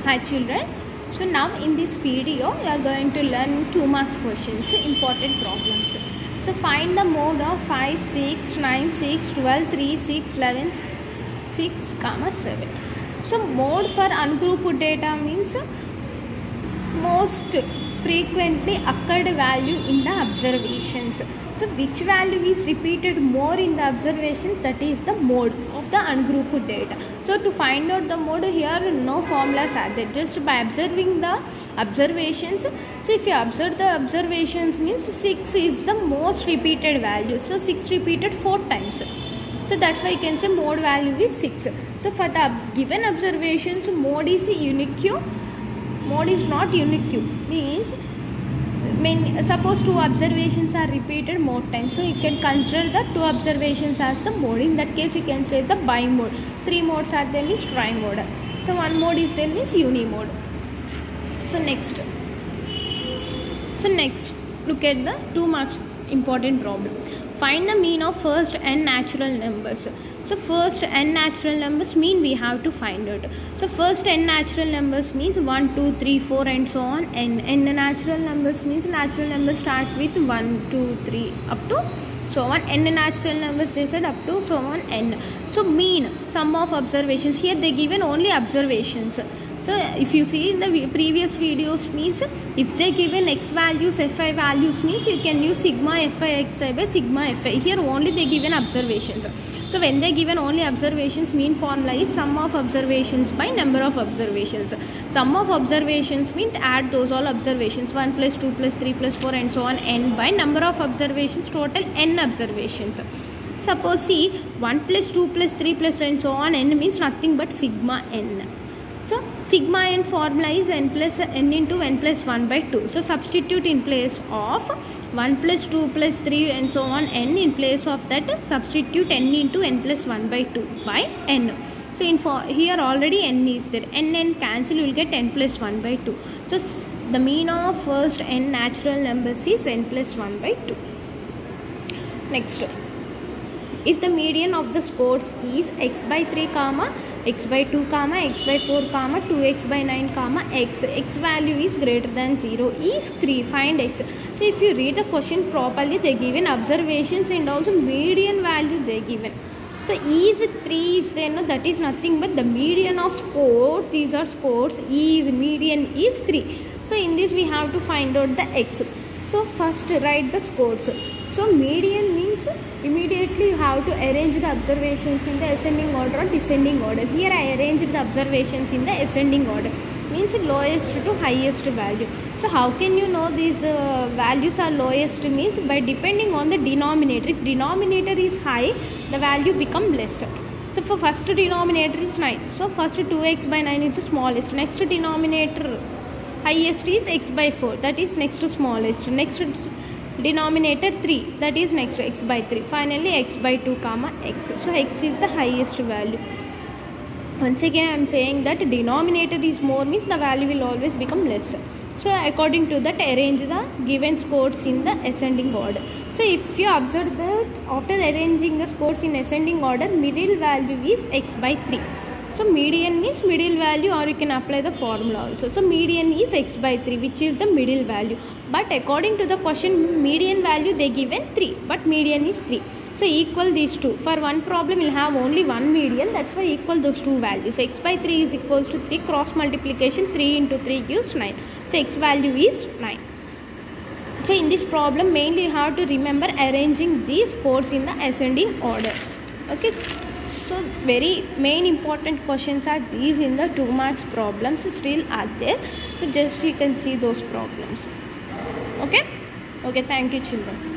Hi children, so now in this video you are going to learn 2 marks questions, important problems. So find the mode of 5, 6, 9, 6, 12, 3, 6, 11, 6, 7. So mode for ungrouped data means most frequently occurred value in the observations. So which value is repeated more in the observations, that is the mode of the ungrouped data. So to find out the mode, here no formulas are there, just by observing the observations. So if you observe the observations means 6 is the most repeated value, so 6 repeated 4 times. So that's why you can say mode value is 6. So for the given observations, mode is unique. Mode is not unique, means suppose 2 observations are repeated more times, so you can consider the 2 observations as the mode. In that case you can say the bimode. 3 modes are there means trimode. So 1 mode is there means unimode. So next look at the 2 marks important problem. Find the mean of first n natural numbers. So first n natural numbers mean we have to find out. So first n natural numbers means 1, 2, 3, 4 and so on. N natural numbers means natural numbers start with 1, 2, 3 up to so on. N natural numbers they said up to so on n. So mean, sum of observations, here they given only observations. So if you see in the previous videos means if they given x values, fi values means you can use sigma fi xi by sigma fi. Here only they given observations. So when they given only observations, mean formula is sum of observations by number of observations. Sum of observations means add those all observations, 1 plus 2 plus 3 plus 4 and so on, n by number of observations, total n observations. Suppose see 1 plus 2 plus 3 plus and so on, n means nothing but sigma n. So sigma n formula is n plus n into n plus 1 by 2. So substitute in place of 1 plus 2 plus 3 and so on n, in place of that substitute n into n plus 1 by 2 by n. So here already n is there, n cancel, you will get n plus 1 by 2. So the mean of first n natural numbers is n plus 1 by 2. Next, if the median of the scores is x by 3 comma x by 2 comma x by 4 comma 2x by 9 comma x value is greater than 0 is 3, find x. So if you read the question properly, they given observations and also median value they given. So is 3 is there, no, that is nothing but the median of scores. These are scores, is median is 3. So in this we have to find out the x. So first write the scores. So median means immediately you have to arrange the observations in the ascending order or descending order. Here I arranged the observations in the ascending order, means lowest to highest value. So how can you know these values are lowest, means by depending on the denominator. If denominator is high, the value become less. So for first denominator is 9. So first 2x by 9 is the smallest. Next denominator highest is x by 4, that is next to smallest. Next denominator 3, that is next to x by 3. Finally x by 2 comma x. So x is the highest value. Once again I am saying that denominator is more means the value will always become less. So according to that arrange the given scores in the ascending order. So if you observe that after arranging the scores in ascending order, middle value is x by 3. So median means middle value, or you can apply the formula also. So median is x by 3, which is the middle value. But according to the question, median value they given 3, but median is 3. So equal these two. For one problem you will have only one median, that's why equal those two values. So x by 3 is equals to 3, cross multiplication 3 into 3 gives 9. So x value is 9. So in this problem mainly you have to remember arranging these scores in the ascending order. Okay. So very main important questions are these in the 2 marks problems still are there. So just you can see those problems. Okay, thank you children.